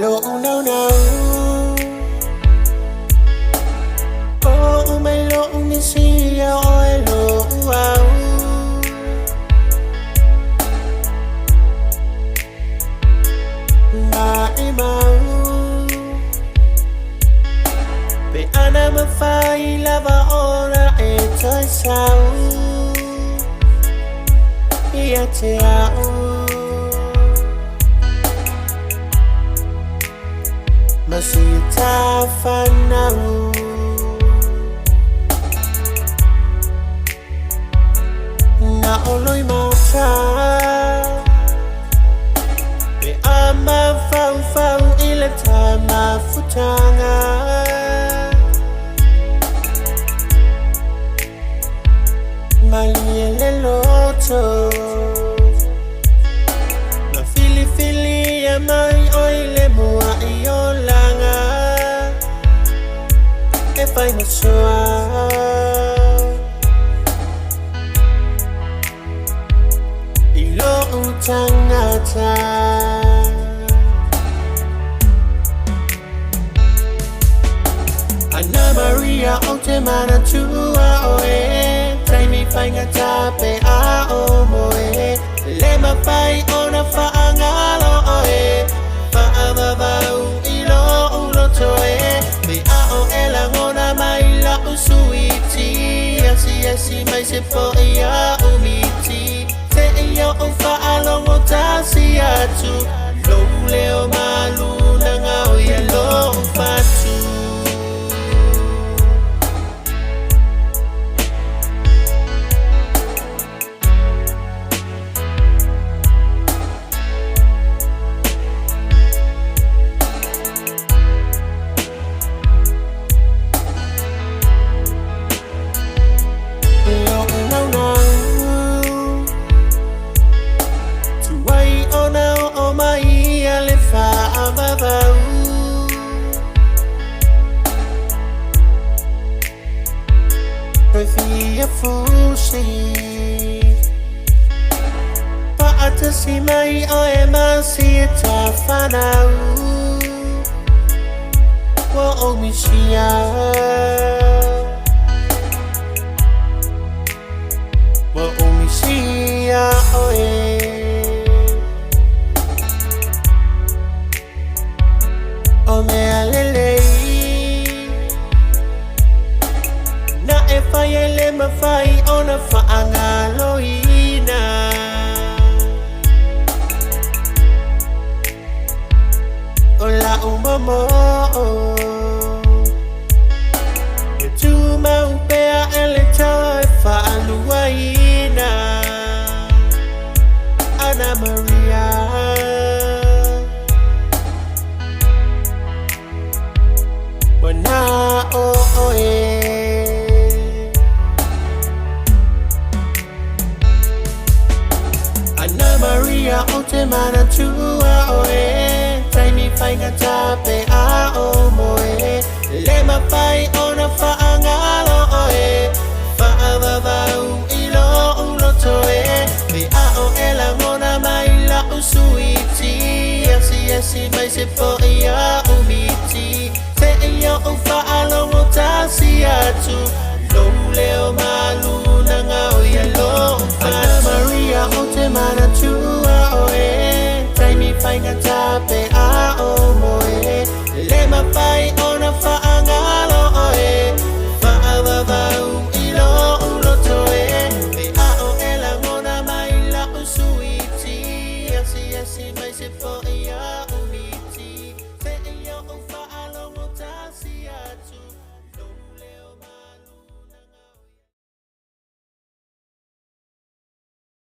lo no no oh my lo mi si ya o lo wow na imau be anama fai lava ora e toi sao ia te au masih tak fanau na oloi mata be ama fau fau ila tama futanga maliele loto na fili fili ya mai oile mua iolanga e fai na soa ilo utangata Annamaria o te mana tua oe tai mi fai ngata pe a o moe le ma fai ona fa angalo oe fa avavau ilo ulo toe me a o ela ngona mai la usuiti asi mai se po ia umiti te ia o fa alongo tasi atu lo leo malu na ngau ia lo fatu Via fusi pa atasi mai o e masi ta fanau wo o misia wo o misia o e o me alele fai ele ma fai ona fa angaloina ola umomo e tu mau pea ele toi fa aluaina Annamaria wana o oe Annamaria o te mana tua oe tai mi fai ngata pe a o moe le ma fai ona fa angalo oe fa avavau ilo ulo toe me a o ela mona mai la usuiti asi mai se po